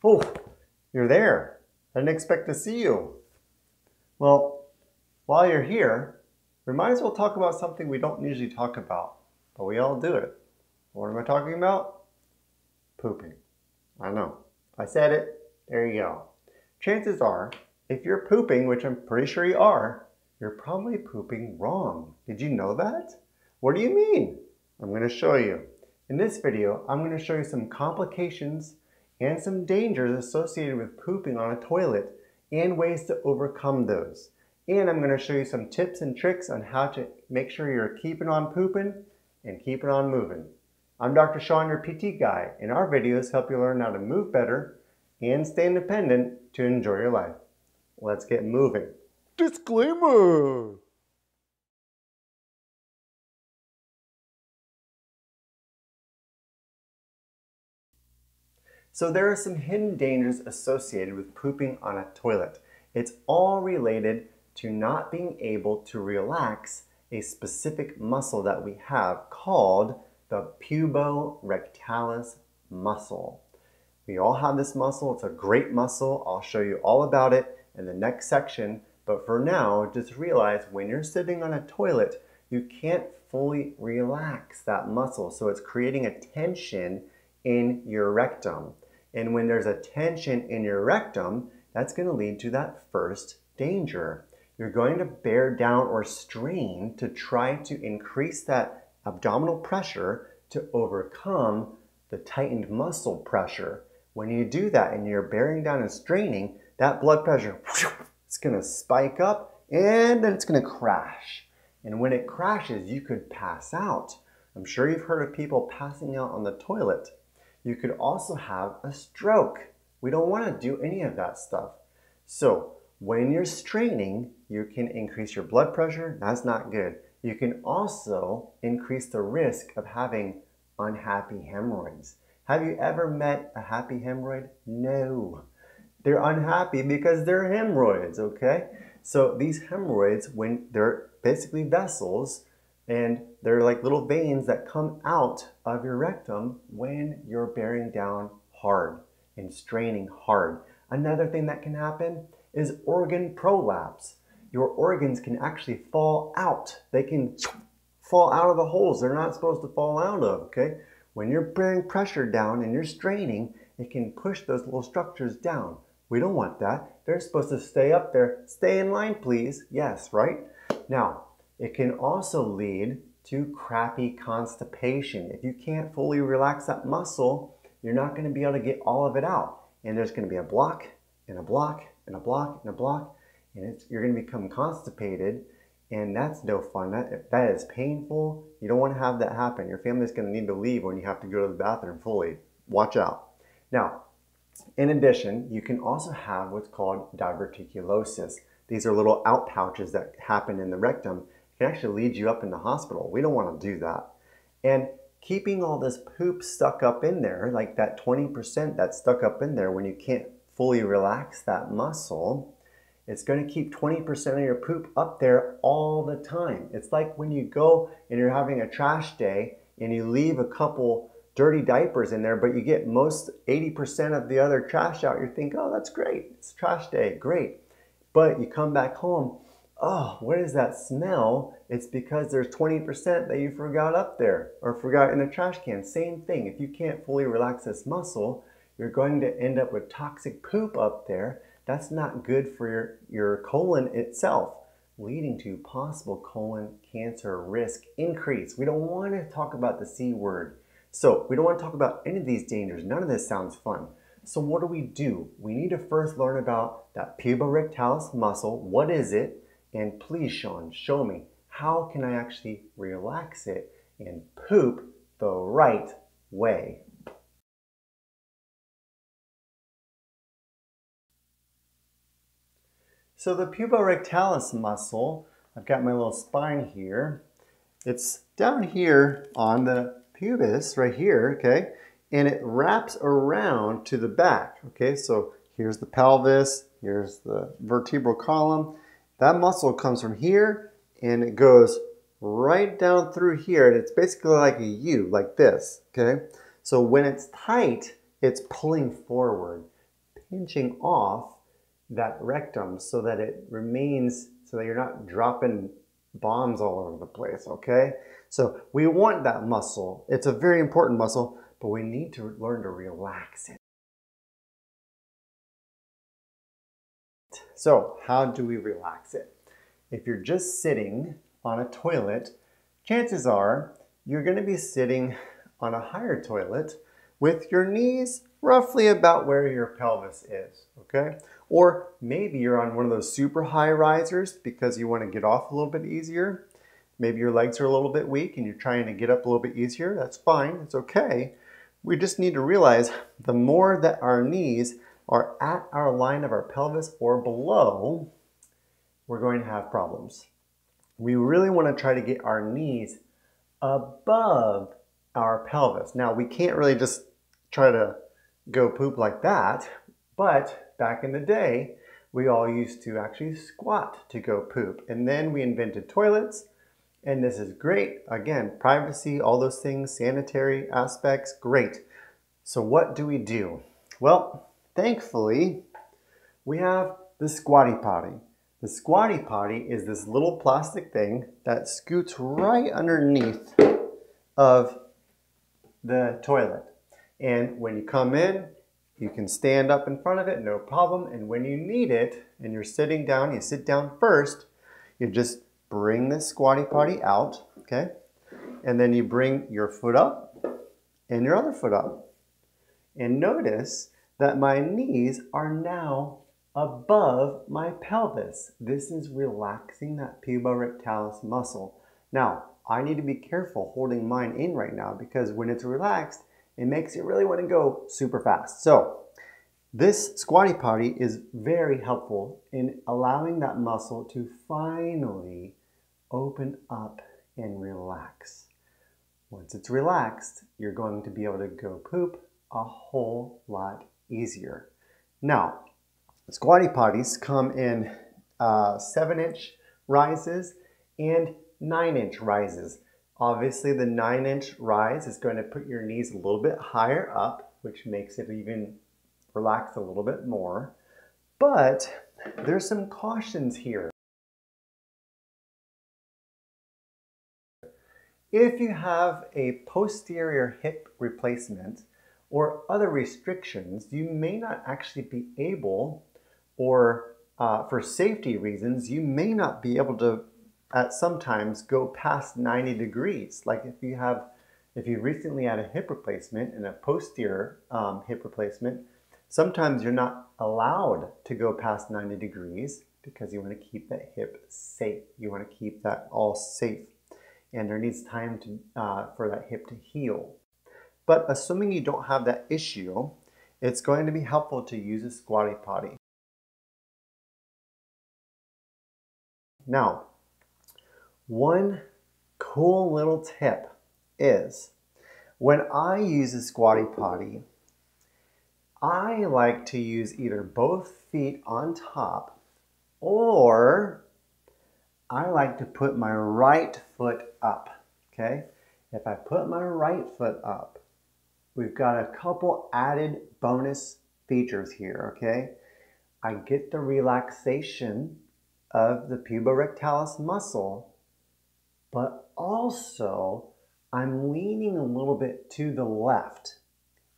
Oh, you're there. I didn't expect to see you. Well, while you're here, we might as well talk about something we don't usually talk about, but we all do it. What am I talking about? Pooping. I know. I said it. There you go. Chances are, if you're pooping, which I'm pretty sure you are, you're probably pooping wrong. Did you know that? What do you mean? I'm going to show you. In this video, I'm going to show you some complications and some dangers associated with pooping on a toilet and ways to overcome those. And I'm going to show you some tips and tricks on how to make sure you're keeping on pooping and keeping on moving. I'm Dr. Sean, your PT guy, and our videos help you learn how to move better and stay independent to enjoy your life. Let's get moving. Disclaimer! So there are some hidden dangers associated with pooping on a toilet. It's all related to not being able to relax a specific muscle that we have called the Puborectalis muscle. We all have this muscle. It's a great muscle. I'll show you all about it in the next section. But for now, just realize when you're sitting on a toilet, you can't fully relax that muscle. So it's creating a tension in your rectum. And when there's a tension in your rectum, that's going to lead to that first danger. You're going to bear down or strain to try to increase that abdominal pressure to overcome the tightened muscle pressure. When you do that and you're bearing down and straining, that blood pressure, it's going to spike up and then it's going to crash. And when it crashes, you could pass out. I'm sure you've heard of people passing out on the toilet. You could also have a stroke. We don't want to do any of that stuff. So when you're straining, you can increase your blood pressure. That's not good. You can also increase the risk of having unhappy hemorrhoids. Have you ever met a happy hemorrhoid? No. They're unhappy because they're hemorrhoids, okay? So these hemorrhoids, when they're basically vessels, and they're like little veins that come out of your rectum when you're bearing down hard and straining hard. Another thing that can happen is organ prolapse. Your organs can actually fall out. They can fall out of the holes they're not supposed to fall out of, okay? When you're bearing pressure down and you're straining, it can push those little structures down. We don't want that. They're supposed to stay up there. Stay in line, please. Yes, right? Now, it can also lead to crappy constipation. If you can't fully relax that muscle, you're not going to be able to get all of it out. And there's going to be a block, and a block, and a block, and a block, and you're going to become constipated, and that's no fun. That is painful. You don't want to have that happen. Your family's going to need to leave when you have to go to the bathroom fully. Watch out. Now, in addition, you can also have what's called diverticulosis. These are little out pouches that happen in the rectum. Can actually lead you up in the hospital. We don't want to do that. And keeping all this poop stuck up in there, like that 20% that's stuck up in there when you can't fully relax that muscle, it's going to keep 20% of your poop up there all the time. It's like when you go and you're having a trash day and you leave a couple dirty diapers in there, but you get most 80% of the other trash out. You think, oh, that's great. It's trash day. Great. But you come back home, oh, what is that smell? It's because there's 20% that you forgot up there or forgot in the trash can. Same thing. If you can't fully relax this muscle, you're going to end up with toxic poop up there. That's not good for your colon itself, leading to possible colon cancer risk increase. We don't want to talk about the C word. So we don't want to talk about any of these dangers. None of this sounds fun. So what do? We need to first learn about that puborectalis muscle. What is it? And please, Sean, show me, how can I actually relax it and poop the right way? So the puborectalis muscle, I've got my little spine here. It's down here on the pubis right here, okay? And it wraps around to the back, okay? So here's the pelvis, here's the vertebral column. That muscle comes from here and it goes right down through here, and it's basically like a U, like this, okay? So when it's tight, it's pulling forward. pinching off that rectum so that it remains, so that you're not dropping bombs all over the place, okay? So we want that muscle. It's a very important muscle, but we need to learn to relax it. So how do we relax it? If you're just sitting on a toilet, chances are you're going to be sitting on a higher toilet with your knees roughly about where your pelvis is, okay? Or maybe you're on one of those super high risers because you want to get off a little bit easier. Maybe your legs are a little bit weak and you're trying to get up a little bit easier. That's fine, it's okay. We just need to realize the more that our knees are at our line of our pelvis or below, we're going to have problems. We really want to try to get our knees above our pelvis. Now, we can't really just try to go poop like that, but back in the day, we all used to actually squat to go poop. And then we invented toilets, and this is great. Again, privacy, all those things, sanitary aspects, great. So what do we do? Well, thankfully, we have the Squatty Potty. The Squatty Potty is this little plastic thing that scoots right underneath of the toilet. And when you come in, you can stand up in front of it, no problem. And when you need it, and you're sitting down, you sit down first, you just bring the Squatty Potty out, okay? And then you bring your foot up and your other foot up. And notice that my knees are now above my pelvis. This is relaxing that puborectalis muscle. Now, I need to be careful holding mine in right now because when it's relaxed, it makes you really want to go super fast. So this Squatty Potty is very helpful in allowing that muscle to finally open up and relax. Once it's relaxed, you're going to be able to go poop a whole lot easier. Now, Squatty Potties come in 7-inch rises and 9-inch rises. Obviously, the 9-inch rise is going to put your knees a little bit higher up, which makes it even relax a little bit more. But there's some cautions here. If you have a posterior hip replacement or other restrictions, you may not actually be able, or for safety reasons, you may not be able to at sometimes go past 90 degrees. Like if you recently had a hip replacement and a posterior hip replacement, sometimes you're not allowed to go past 90 degrees because you want to keep that hip safe. You want to keep that all safe. And there needs time to, for that hip to heal. But assuming you don't have that issue, it's going to be helpful to use a Squatty Potty. Now, one cool little tip is when I use a Squatty Potty, I like to use either both feet on top, or I like to put my right foot up, okay? If I put my right foot up, we've got a couple added bonus features here, okay? I get the relaxation of the puborectalis muscle, but also I'm leaning a little bit to the left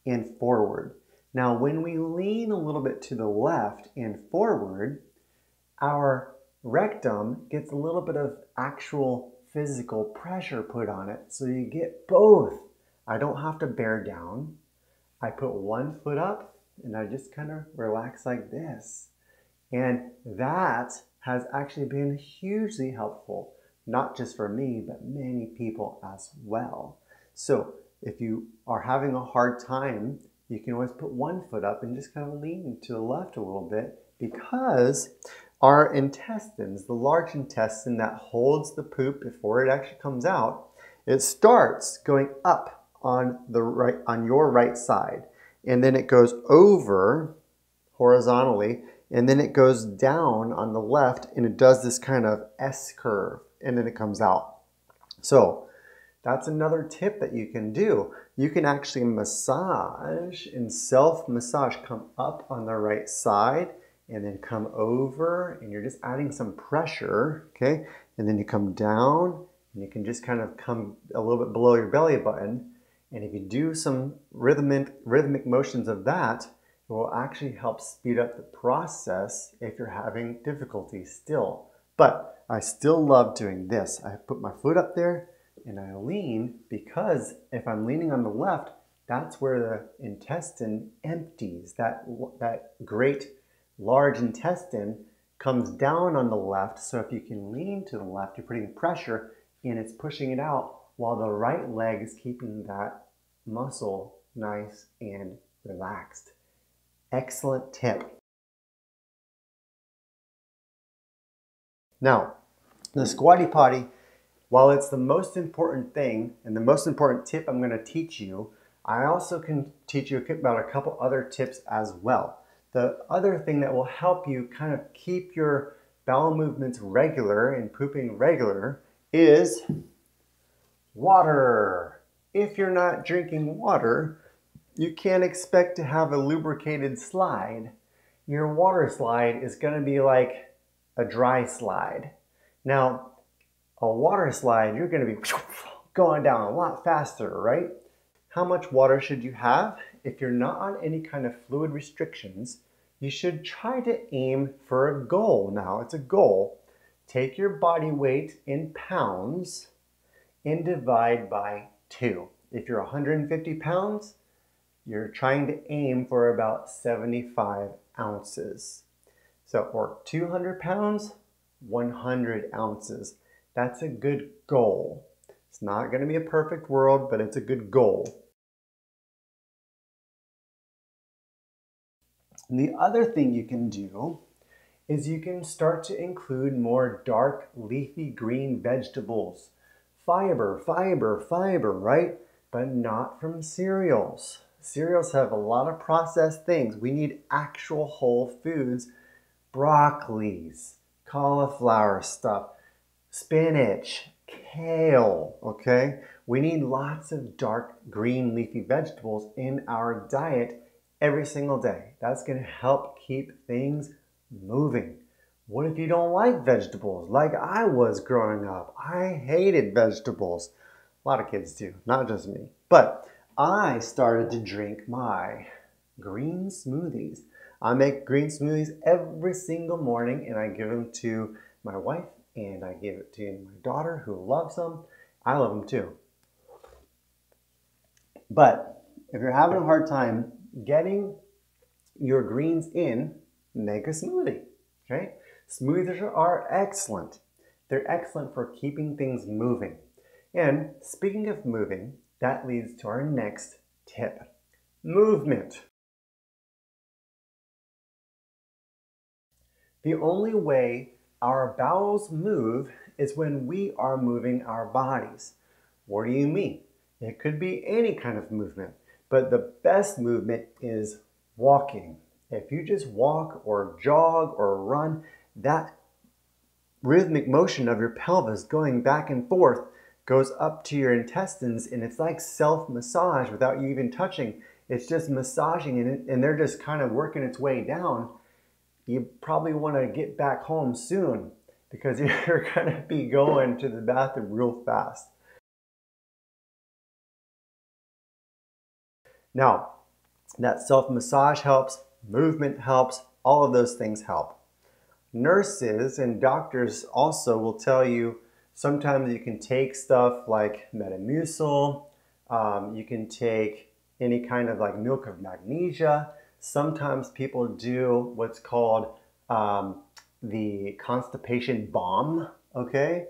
and forward. Now, when we lean a little bit to the left and forward, our rectum gets a little bit of actual physical pressure put on it. So you get both. I don't have to bear down. I put one foot up and I just kind of relax like this. And that has actually been hugely helpful, not just for me, but many people as well. So if you are having a hard time, you can always put one foot up and just kind of lean to the left a little bit, because our intestines, the large intestine that holds the poop before it actually comes out, it starts going up on your right side, and then it goes over horizontally, and then it goes down on the left, and it does this kind of S curve, and then it comes out. So That's another tip that you can do. You can actually massage and self-massage. Come up on the right side and then come over, and you're just adding some pressure, okay? And then you come down and you can just kind of come a little bit below your belly button. And if you do some rhythmic motions of that, it will actually help speed up the process if you're having difficulty still. But I still love doing this. I put my foot up there and I lean, because if I'm leaning on the left, that's where the intestine empties. That great large intestine comes down on the left. So if you can lean to the left, you're putting pressure and it's pushing it out, while the right leg is keeping that muscle nice and relaxed. Excellent tip. Now, the Squatty Potty, while it's the most important thing and the most important tip I'm going to teach you, I also can teach you about a couple other tips as well. The other thing that will help you kind of keep your bowel movements regular and pooping regular is water. If you're not drinking water, you can't expect to have a lubricated slide. Your water slide is going to be like a dry slide. Now, a water slide, you're going to be going down a lot faster, right? How much water should you have? If you're not on any kind of fluid restrictions, you should try to aim for a goal. Now, it's a goal. Take your body weight in pounds and divide by 2. If you're 150 pounds, you're trying to aim for about 75 ounces. So, or 200 pounds, 100 ounces. That's a good goal. It's not going to be a perfect world, but it's a good goal. And the other thing you can do is you can start to include more dark leafy green vegetables. Fiber, fiber, fiber, right? But not from cereals. Cereals have a lot of processed things. We need actual whole foods. Broccolis, cauliflower stuff, spinach, kale, okay? We need lots of dark green leafy vegetables in our diet every single day. That's going to help keep things moving. What if you don't like vegetables? Like I was growing up. I hated vegetables. A lot of kids do, not just me. But I started to drink my green smoothies. I make green smoothies every single morning, and I give them to my wife, and I give it to my daughter who loves them. I love them too. But if you're having a hard time getting your greens in, make a smoothie, okay? Smoothies are excellent. They're excellent for keeping things moving. And speaking of moving, that leads to our next tip. Movement. The only way our bowels move is when we are moving our bodies. What do you mean? It could be any kind of movement, but the best movement is walking. If you just walk or jog or run, that rhythmic motion of your pelvis going back and forth goes up to your intestines, and it's like self-massage without you even touching. It's just massaging it, and they're just kind of working its way down. You probably want to get back home soon because you're going to be going to the bathroom real fast. Now, that self-massage helps, movement helps, all of those things help. Nurses and doctors also will tell you sometimes you can take stuff like Metamucil, you can take any kind of like milk of magnesia. Sometimes people do what's called the constipation bomb, okay?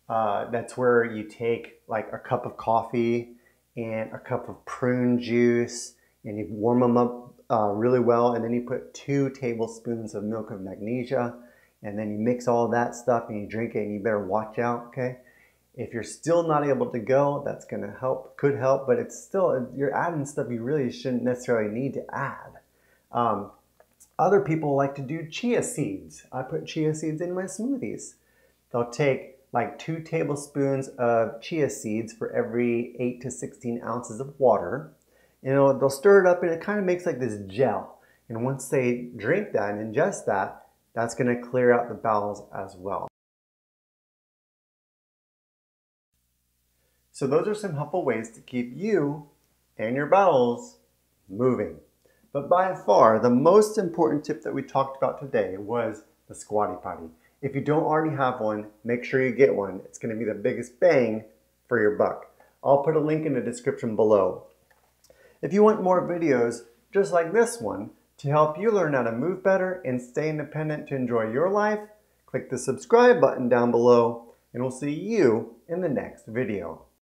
That's where you take like a cup of coffee and a cup of prune juice and you warm them up really well, and then you put 2 tablespoons of milk of magnesia, and then you mix all that stuff and you drink it, and you better watch out, okay? If you're still not able to go, that's gonna help, could help, but it's still, you're adding stuff you really shouldn't necessarily need to add. Other people like to do chia seeds. I put chia seeds in my smoothies. They'll take like 2 tablespoons of chia seeds for every 8 to 16 ounces of water. And they'll stir it up and it kind of makes like this gel. And once they drink that and ingest that, that's going to clear out the bowels as well. So those are some helpful ways to keep you and your bowels moving. But by far, the most important tip that we talked about today was the Squatty Potty. If you don't already have one, make sure you get one. It's going to be the biggest bang for your buck. I'll put a link in the description below. If you want more videos just like this one to help you learn how to move better and stay independent to enjoy your life, click the subscribe button down below and we'll see you in the next video.